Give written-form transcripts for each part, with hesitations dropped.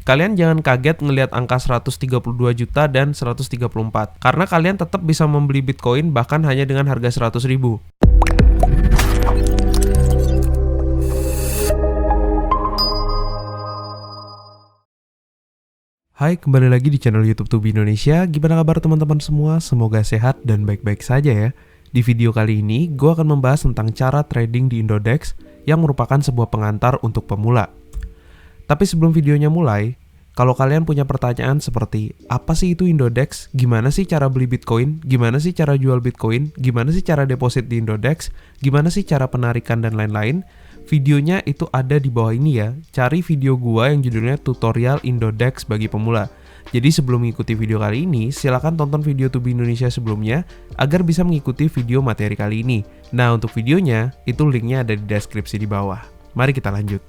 kalian jangan kaget ngelihat angka 132 juta dan 134. Karena kalian tetap bisa membeli Bitcoin bahkan hanya dengan harga 100.000. Hai, kembali lagi di channel YouTube Tubi Indonesia. Gimana kabar teman-teman semua? Semoga sehat dan baik-baik saja ya. Di video kali ini, gue akan membahas tentang cara trading di Indodex yang merupakan sebuah pengantar untuk pemula. Tapi sebelum videonya mulai, kalau kalian punya pertanyaan seperti, apa sih itu Indodex? Gimana sih cara beli Bitcoin? Gimana sih cara jual Bitcoin? Gimana sih cara deposit di Indodex? Gimana sih cara penarikan dan lain-lain? Videonya itu ada di bawah ini ya. Cari video gua yang judulnya tutorial Indodex bagi pemula. Jadi sebelum mengikuti video kali ini, silakan tonton video Tubi Indonesia sebelumnya agar bisa mengikuti video materi kali ini. Nah, untuk videonya, itu linknya ada di deskripsi di bawah. Mari kita lanjut.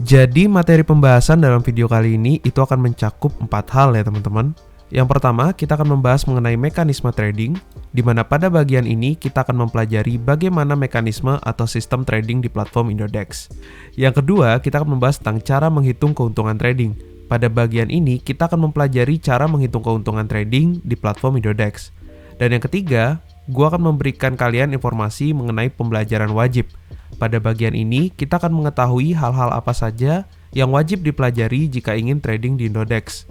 Jadi materi pembahasan dalam video kali ini itu akan mencakup 4 hal ya teman-teman. Yang pertama, kita akan membahas mengenai mekanisme trading, di mana pada bagian ini kita akan mempelajari bagaimana mekanisme atau sistem trading di platform Indodex. Yang kedua, kita akan membahas tentang cara menghitung keuntungan trading. Pada bagian ini, kita akan mempelajari cara menghitung keuntungan trading di platform Indodex. Dan yang ketiga, gua akan memberikan kalian informasi mengenai pembelajaran wajib. Pada bagian ini, kita akan mengetahui hal-hal apa saja yang wajib dipelajari jika ingin trading di Indodex.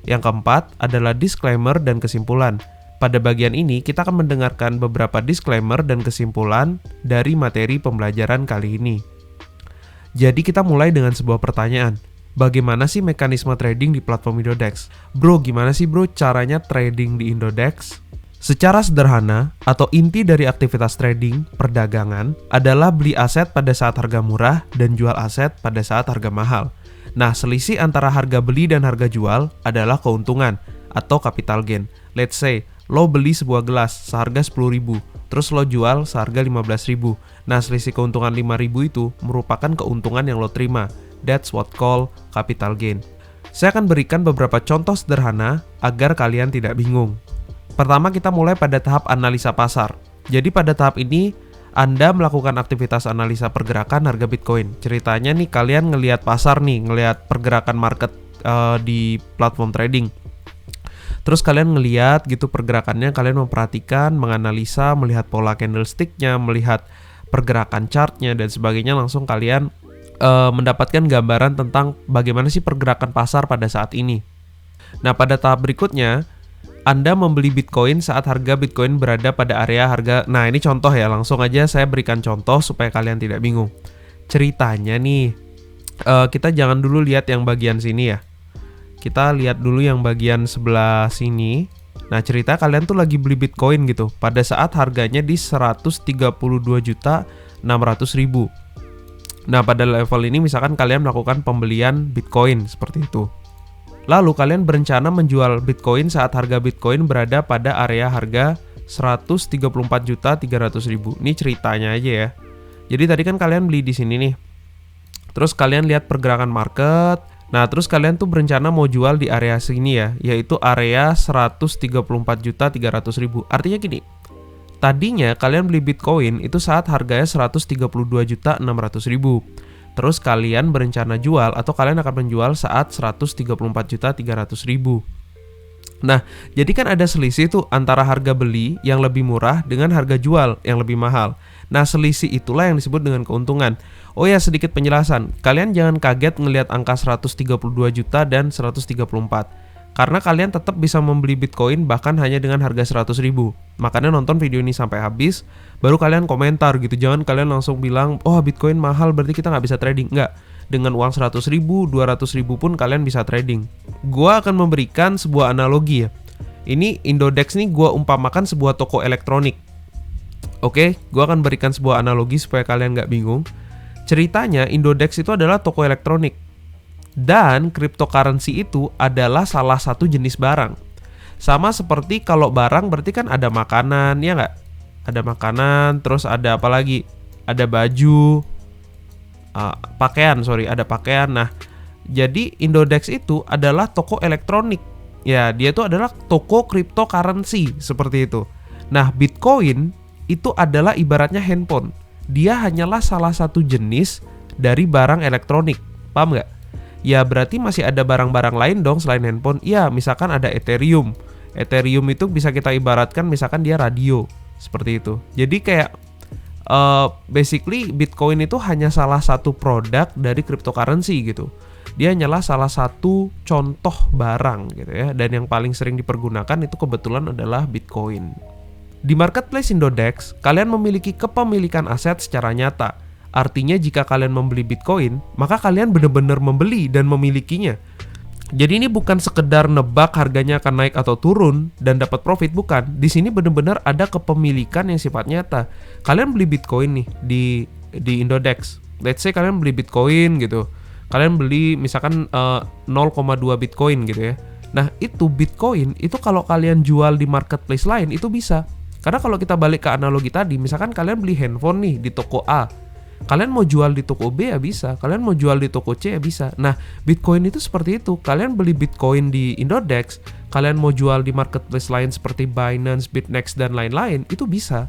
Yang keempat adalah disclaimer dan kesimpulan. Pada bagian ini, kita akan mendengarkan beberapa disclaimer dan kesimpulan dari materi pembelajaran kali ini. Jadi kita mulai dengan sebuah pertanyaan. Bagaimana sih mekanisme trading di platform Indodex? Bro, gimana sih bro caranya trading di Indodex? Secara sederhana, atau inti dari aktivitas trading, perdagangan, adalah beli aset pada saat harga murah dan jual aset pada saat harga mahal. Nah, selisih antara harga beli dan harga jual adalah keuntungan atau capital gain. Let's say, lo beli sebuah gelas seharga 10.000, terus lo jual seharga 15.000. Nah, selisih keuntungan 5.000 itu merupakan keuntungan yang lo terima. That's what called capital gain. Saya akan berikan beberapa contoh sederhana agar kalian tidak bingung. Pertama, kita mulai pada tahap analisa pasar. Jadi pada tahap ini, Anda melakukan aktivitas analisa pergerakan harga Bitcoin. Ceritanya nih, kalian ngelihat pasar nih, ngelihat pergerakan market di platform trading. Terus kalian ngelihat gitu pergerakannya, kalian memperhatikan, menganalisa, melihat pola candlestick-nya, melihat pergerakan chart-nya dan sebagainya. Langsung kalian mendapatkan gambaran tentang bagaimana sih pergerakan pasar pada saat ini. Nah, pada tahap berikutnya, Anda membeli Bitcoin saat harga Bitcoin berada pada area harga. Nah, ini contoh ya, langsung aja saya berikan contoh supaya kalian tidak bingung. Ceritanya nih, kita jangan dulu lihat yang bagian sini ya. Kita lihat dulu yang bagian sebelah sini. Nah, cerita kalian tuh lagi beli Bitcoin gitu pada saat harganya di 132.600.000. Nah, pada level ini misalkan kalian melakukan pembelian Bitcoin seperti itu. Lalu kalian berencana menjual Bitcoin saat harga Bitcoin berada pada area harga 134.300.000. Ini ceritanya aja ya. Jadi tadi kan kalian beli di sini nih. Terus kalian lihat pergerakan market. Nah, terus kalian tuh berencana mau jual di area sini ya, yaitu area 134.300.000. Artinya gini. Tadinya kalian beli Bitcoin itu saat harganya 132.600.000. Terus kalian berencana jual atau kalian akan menjual saat 134.300.000. Nah, jadi kan ada selisih tuh antara harga beli yang lebih murah dengan harga jual yang lebih mahal. Nah, selisih itulah yang disebut dengan keuntungan. Oh ya, sedikit penjelasan. Kalian jangan kaget ngelihat angka 132 juta dan 134. Karena kalian tetap bisa membeli Bitcoin bahkan hanya dengan harga 100.000. Makanya nonton video ini sampai habis, baru kalian komentar gitu. Jangan kalian langsung bilang, oh Bitcoin mahal berarti kita nggak bisa trading. Nggak, dengan uang 100.000, 200.000 pun kalian bisa trading. Gua akan memberikan sebuah analogi ya. Ini Indodex nih gua umpamakan sebuah toko elektronik. Oke, gua akan berikan sebuah analogi supaya kalian nggak bingung. Ceritanya Indodex itu adalah toko elektronik. Dan cryptocurrency itu adalah salah satu jenis barang. Sama seperti kalau barang berarti kan ada makanan, ya nggak? Ada makanan, terus ada apa lagi? Ada baju, ada pakaian. Nah, jadi Indodex itu adalah toko elektronik. Ya, dia itu adalah toko cryptocurrency, seperti itu. Nah, Bitcoin itu adalah ibaratnya handphone. Dia hanyalah salah satu jenis dari barang elektronik. Paham nggak? ya berarti masih ada barang-barang lain dong selain handphone. Ya, misalkan ada Ethereum. Ethereum itu bisa kita ibaratkan misalkan dia radio, seperti itu. Jadi kayak basically Bitcoin itu hanya salah satu produk dari cryptocurrency gitu. Dia hanyalah salah satu contoh barang gitu ya. Dan yang paling sering dipergunakan itu kebetulan adalah Bitcoin. Di marketplace Indodex, kalian memiliki kepemilikan aset secara nyata. Artinya jika kalian membeli Bitcoin, maka kalian benar-benar membeli dan memilikinya. Jadi ini bukan sekedar nebak harganya akan naik atau turun dan dapat profit, bukan. Di sini benar-benar ada kepemilikan yang sifat nyata. Kalian beli Bitcoin nih di Indodex. Let's say kalian beli Bitcoin gitu. Kalian beli misalkan 0,2 Bitcoin gitu ya. Nah, itu Bitcoin itu kalau kalian jual di marketplace lain itu bisa. Karena kalau kita balik ke analogi tadi, misalkan kalian beli handphone nih di toko A. Kalian mau jual di toko B ya bisa, kalian mau jual di toko C ya bisa. Nah, Bitcoin itu seperti itu. Kalian beli Bitcoin di Indodex, kalian mau jual di marketplace lain seperti Binance, Bitnex, dan lain-lain, itu bisa.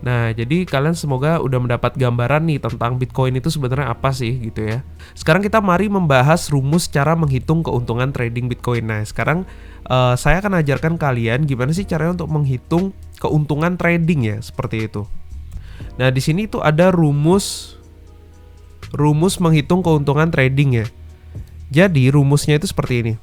Nah, jadi kalian semoga udah mendapat gambaran nih tentang Bitcoin itu sebenarnya apa sih gitu ya. Sekarang kita mari membahas rumus cara menghitung keuntungan trading Bitcoin. Nah, sekarang saya akan ajarkan kalian gimana sih caranya untuk menghitung keuntungan trading ya, seperti itu. Nah, di sini tuh ada rumus menghitung keuntungan trading ya. Jadi rumusnya itu seperti ini.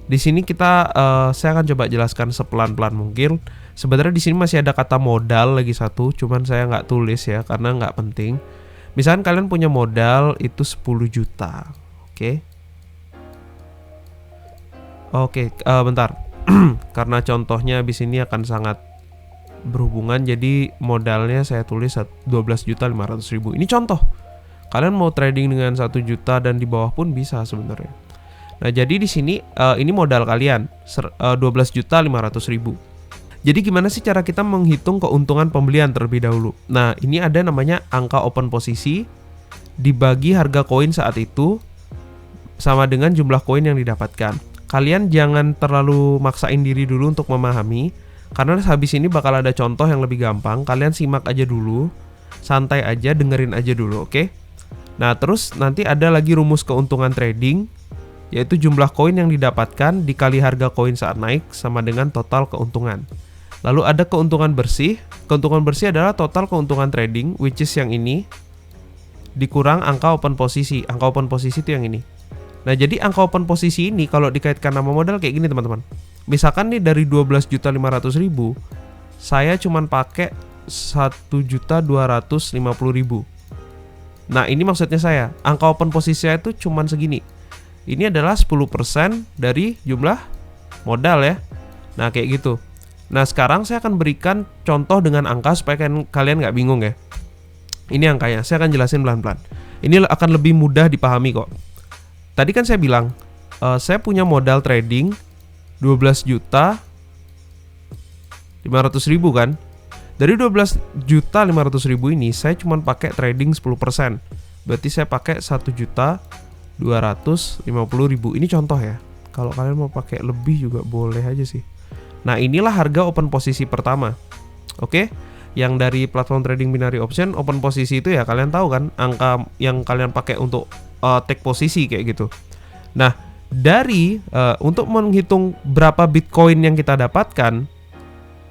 Di sini saya akan coba jelaskan sepelan-pelan mungkin. Sebenarnya di sini masih ada kata modal lagi satu, cuman saya nggak tulis ya karena nggak penting. Misalkan kalian punya modal itu 10 juta, oke? Bentar. Karena contohnya habis ini akan sangat berhubungan, jadi modalnya saya tulis 12.500.000. Ini contoh. Kalian mau trading dengan 1 juta dan di bawah pun bisa sebenarnya. Nah, jadi di sini ini modal kalian 12.500.000. Jadi gimana sih cara kita menghitung keuntungan pembelian terlebih dahulu? Nah, ini ada namanya angka open posisi dibagi harga koin saat itu sama dengan jumlah koin yang didapatkan. Kalian jangan terlalu maksain diri dulu untuk memahami, karena habis ini bakal ada contoh yang lebih gampang. Kalian simak aja dulu, santai aja, dengerin aja dulu, oke? Nah, terus nanti ada lagi rumus keuntungan trading, yaitu jumlah koin yang didapatkan dikali harga koin saat naik sama dengan total keuntungan. Lalu ada keuntungan bersih. Keuntungan bersih adalah total keuntungan trading, which is yang ini, dikurang angka open posisi. Angka open posisi itu yang ini. Nah, jadi angka open posisi ini kalau dikaitkan sama modal kayak gini teman-teman. Misalkan nih dari 12.500.000, saya cuman pakai 1.250.000. Nah, ini maksudnya saya, angka open posisi saya itu cuman segini. Ini adalah 10% dari jumlah modal ya. Nah, kayak gitu. Nah, sekarang saya akan berikan contoh dengan angka supaya kalian nggak bingung ya. Ini angkanya, saya akan jelasin pelan-pelan. Ini akan lebih mudah dipahami kok. Tadi kan saya bilang, saya punya modal trading 12.500.000 kan. Dari 12.500.000 ini saya cuma pakai trading 10%. Berarti saya pakai 1.250.000. Ini contoh ya. Kalau kalian mau pakai lebih juga boleh aja sih. Nah, inilah harga open posisi pertama. Oke? Yang dari platform trading binary option, open posisi itu ya kalian tahu kan, angka yang kalian pakai untuk take posisi kayak gitu. Nah, dari untuk menghitung berapa Bitcoin yang kita dapatkan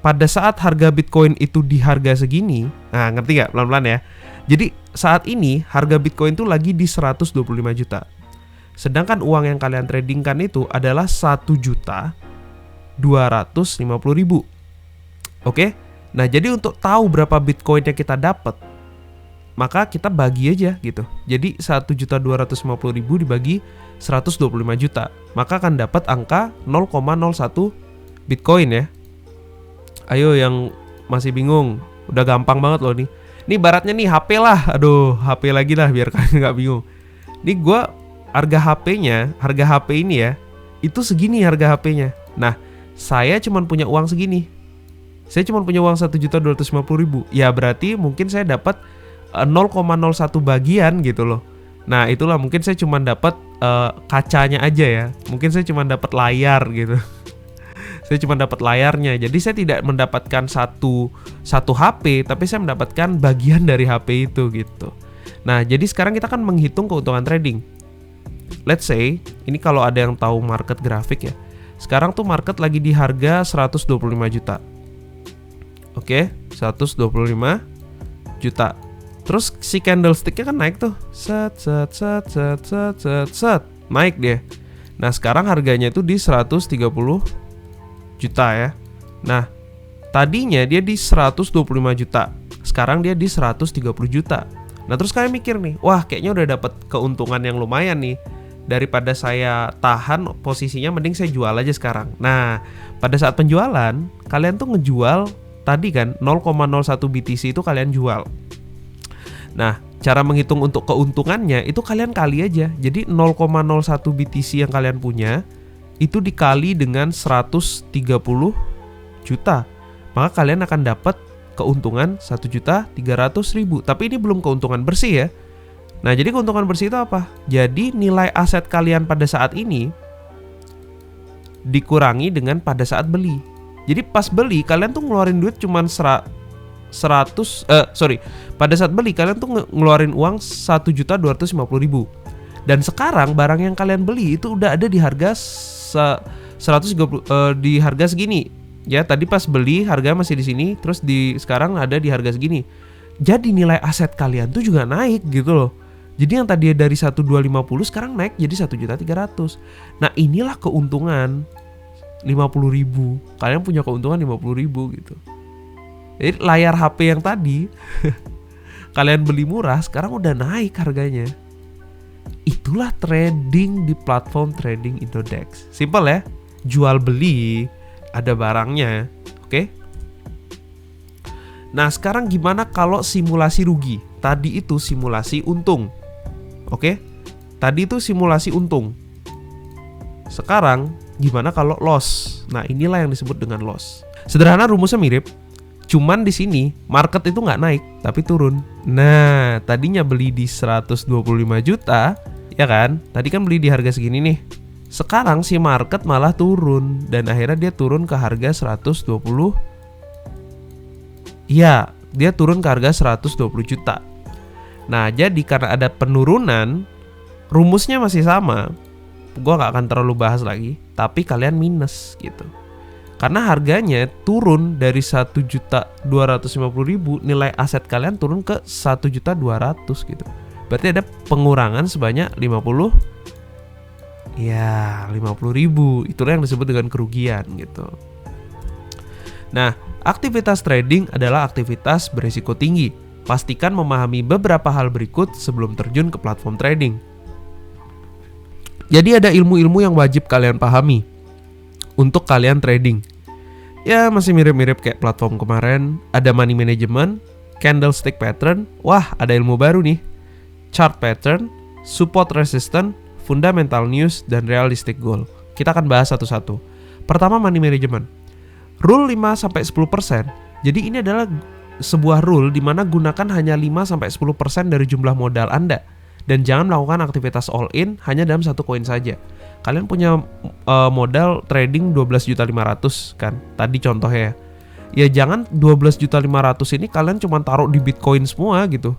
pada saat harga Bitcoin itu di harga segini. Nah, ngerti nggak? Pelan-pelan ya. Jadi saat ini harga Bitcoin itu lagi di 125 juta. Sedangkan uang yang kalian tradingkan itu adalah 1.250.000. Oke? Nah, jadi untuk tahu berapa Bitcoin yang kita dapat, maka kita bagi aja gitu. Jadi 1.250.000 dibagi 125 juta, maka akan dapat angka 0,01 Bitcoin ya. Ayo yang masih bingung, udah gampang banget loh nih. Ini baratnya nih HP lah, aduh HP lagi lah biar kalian nggak bingung. Nih gue harga HP ini ya, itu segini harga HP-nya. Nah, saya cuma punya uang segini. Saya cuma punya uang 1.250.000. Ya berarti mungkin saya dapat 0,01 bagian gitu loh. Nah, itulah mungkin saya cuma dapat kacanya aja ya. Mungkin saya cuma dapat layar gitu. Saya cuma dapat layarnya. Jadi saya tidak mendapatkan satu HP, tapi saya mendapatkan bagian dari HP itu gitu. Nah, jadi sekarang kita akan menghitung keuntungan trading. let's say, ini kalau ada yang tahu market grafik ya. Sekarang tuh market lagi di harga 125 juta. Oke, 125 juta. Terus si candlestick-nya kan naik tuh. Set. Naik dia. Nah, sekarang harganya itu di 130 juta ya. Nah, tadinya dia di 125 juta. Sekarang dia di 130 juta. Nah, terus kalian mikir nih, wah kayaknya udah dapat keuntungan yang lumayan nih. Daripada saya tahan posisinya, mending saya jual aja sekarang. Nah, pada saat penjualan, kalian tuh ngejual tadi kan 0,01 BTC itu kalian jual. Nah, cara menghitung untuk keuntungannya itu kalian kali aja. Jadi 0,01 BTC yang kalian punya itu dikali dengan 130 juta. Maka kalian akan dapat keuntungan 1.300.000. Tapi ini belum keuntungan bersih ya. Nah, jadi keuntungan bersih itu apa? Jadi nilai aset kalian pada saat ini dikurangi dengan pada saat beli. Jadi pas beli kalian tuh ngeluarin duit cuman pada saat beli kalian tuh ngeluarin uang 1.250.000. Dan sekarang barang yang kalian beli itu udah ada di harga 130 di harga segini. Ya, tadi pas beli harga masih di sini, terus sekarang ada di harga segini. Jadi nilai aset kalian tuh juga naik gitu loh. Jadi yang tadi dari 1.250 sekarang naik jadi 1.300.000. Nah, inilah keuntungan 50.000. Kalian punya keuntungan 50.000 gitu. Jadi layar HP yang tadi kalian beli murah, sekarang udah naik harganya. Itulah trading di platform trading Indodex. Simple ya. Jual beli, ada barangnya. Oke? Nah, sekarang gimana kalau simulasi rugi? Tadi itu simulasi untung. Oke? Tadi itu simulasi untung. Sekarang gimana kalau loss? Nah, inilah yang disebut dengan loss. Sederhana, rumusnya mirip. Cuman di sini market itu nggak naik, tapi turun. Nah, tadinya beli di 125 juta, ya kan? Tadi kan beli di harga segini nih. Sekarang si market malah turun dan akhirnya dia turun ke harga 120. Iya, dia turun ke harga 120 juta. Nah, jadi karena ada penurunan, rumusnya masih sama. Gua nggak akan terlalu bahas lagi, tapi kalian minus gitu. Karena harganya turun dari 1.250.000, nilai aset kalian turun ke 1.200.000 gitu. Berarti ada pengurangan sebanyak 50.000. Itulah yang disebut dengan kerugian gitu. Nah, aktivitas trading adalah aktivitas berisiko tinggi. Pastikan memahami beberapa hal berikut sebelum terjun ke platform trading. Jadi ada ilmu-ilmu yang wajib kalian pahami untuk kalian trading. Ya, masih mirip-mirip kayak platform kemarin. Ada money management, candlestick pattern. Wah, ada ilmu baru nih. Chart pattern, support resistance, fundamental news, dan realistic goal. Kita akan bahas satu-satu. Pertama, money management. Rule 5-10%. Jadi ini adalah sebuah rule di mana gunakan hanya 5-10% dari jumlah modal Anda. Dan jangan melakukan aktivitas all in hanya dalam satu koin saja. Kalian punya modal trading 12.500.000 kan, tadi contohnya. Ya jangan 12.500.000 ini kalian cuma taruh di Bitcoin semua gitu.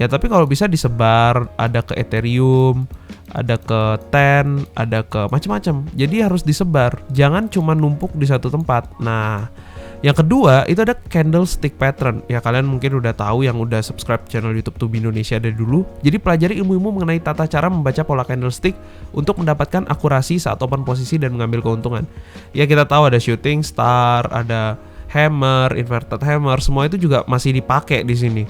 Ya tapi kalau bisa disebar, ada ke Ethereum, ada ke TEN, ada ke macam-macam. Jadi harus disebar, jangan cuma numpuk di satu tempat. Nah, yang kedua itu ada candlestick pattern. Ya kalian mungkin udah tahu yang udah subscribe channel YouTube Tubi Indonesia dari dulu. Jadi pelajari ilmu-ilmu mengenai tata cara membaca pola candlestick untuk mendapatkan akurasi saat open posisi dan mengambil keuntungan. Ya kita tahu ada shooting star, ada hammer, inverted hammer, semua itu juga masih dipakai di sini.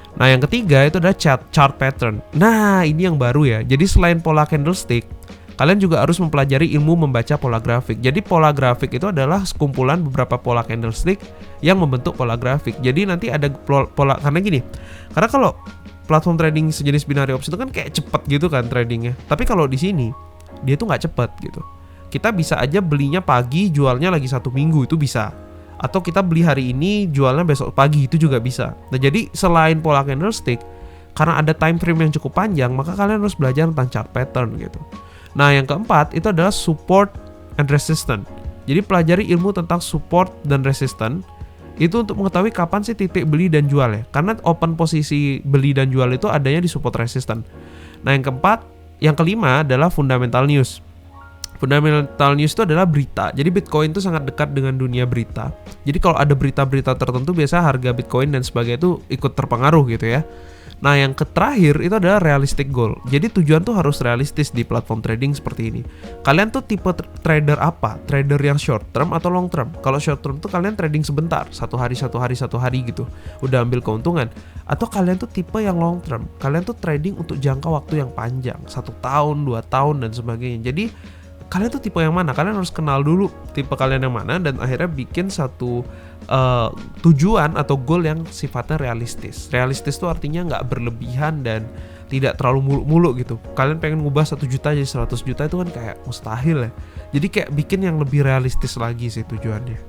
Nah yang ketiga itu adalah chart pattern. Nah ini yang baru ya. Jadi selain pola candlestick, kalian juga harus mempelajari ilmu membaca pola grafik. Jadi pola grafik itu adalah sekumpulan beberapa pola candlestick yang membentuk pola grafik. Jadi nanti ada pola, karena gini, karena kalau platform trading sejenis binary option itu kan kayak cepet gitu kan tradingnya. Tapi kalau di sini dia tuh nggak cepet gitu. Kita bisa aja belinya pagi, jualnya lagi 1 minggu, itu bisa. Atau kita beli hari ini, jualnya besok pagi, itu juga bisa. Nah jadi selain pola candlestick, karena ada time frame yang cukup panjang, maka kalian harus belajar tentang chart pattern gitu. Nah yang keempat itu adalah support and resistance. Jadi pelajari ilmu tentang support dan resistance itu untuk mengetahui kapan sih titik beli dan jual ya. Karena open posisi beli dan jual itu adanya di support resistance. Nah yang keempat Yang kelima adalah fundamental news. Fundamental news itu adalah berita. Jadi Bitcoin itu sangat dekat dengan dunia berita. Jadi kalau ada berita-berita tertentu, biasa harga Bitcoin dan sebagainya itu ikut terpengaruh gitu ya. Nah, yang terakhir itu adalah realistic goal. Jadi tujuan tuh harus realistis di platform trading seperti ini. Kalian tuh tipe trader apa? Trader yang short term atau long term? Kalau short term tuh kalian trading sebentar, satu hari gitu, udah ambil keuntungan. Atau kalian tuh tipe yang long term? Kalian tuh trading untuk jangka waktu yang panjang, 1 tahun, 2 tahun dan sebagainya. Jadi kalian tuh tipe yang mana? Kalian harus kenal dulu tipe kalian yang mana dan akhirnya bikin satu tujuan atau goal yang sifatnya realistis. Realistis tuh artinya nggak berlebihan dan tidak terlalu muluk-muluk gitu. Kalian pengen ngubah 1 juta jadi 100 juta itu kan kayak mustahil ya. Jadi kayak bikin yang lebih realistis lagi sih tujuannya.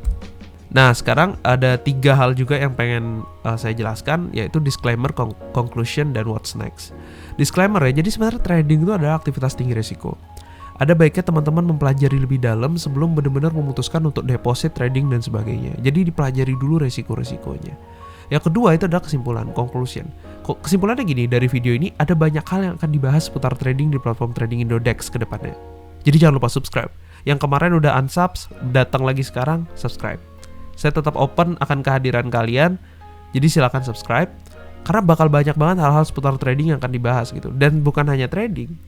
Nah, sekarang ada 3 hal juga yang pengen saya jelaskan, yaitu disclaimer, conclusion, dan what's next. Disclaimer ya, jadi sebenarnya trading itu adalah aktivitas tinggi risiko. Ada baiknya teman-teman mempelajari lebih dalam sebelum benar-benar memutuskan untuk deposit, trading, dan sebagainya. Jadi dipelajari dulu resiko-resikonya. Yang kedua itu adalah kesimpulan, conclusion. Kesimpulannya gini, dari video ini ada banyak hal yang akan dibahas seputar trading di platform trading Indodex ke depannya. Jadi jangan lupa subscribe. Yang kemarin udah unsubs, datang lagi sekarang, subscribe. Saya tetap open akan kehadiran kalian, jadi silakan subscribe. Karena bakal banyak banget hal-hal seputar trading yang akan dibahas gitu. Dan bukan hanya trading.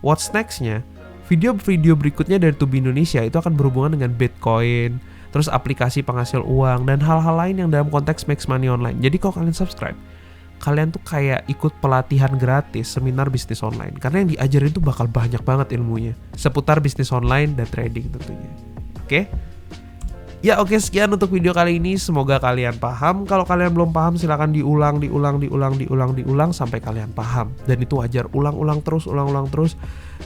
What's next-nya? Video-video berikutnya dari Tubi Indonesia itu akan berhubungan dengan Bitcoin, terus aplikasi penghasil uang, dan hal-hal lain yang dalam konteks make money online. Jadi kalau kalian subscribe, kalian tuh kayak ikut pelatihan gratis seminar bisnis online. Karena yang diajarin tuh bakal banyak banget ilmunya seputar bisnis online dan trading tentunya. Oke? Ya oke, sekian untuk video kali ini. Semoga kalian paham. Kalau kalian belum paham silahkan diulang sampai kalian paham. Dan itu wajar, ulang-ulang terus.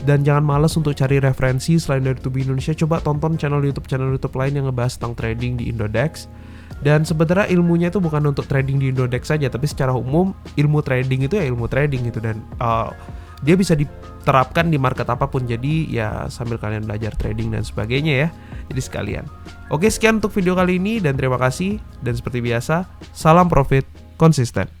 Dan jangan malas untuk cari referensi selain dari Tubi Indonesia. Coba tonton channel YouTube lain yang ngebahas tentang trading di Indodex. Dan sebenarnya ilmunya itu bukan untuk trading di Indodex saja, tapi secara umum ilmu trading itu ya ilmu trading gitu. Dan dia bisa diterapkan di market apapun. Jadi ya sambil kalian belajar trading dan sebagainya ya. Jadi sekalian. Oke, sekian untuk video kali ini dan terima kasih. Dan seperti biasa, salam profit konsisten.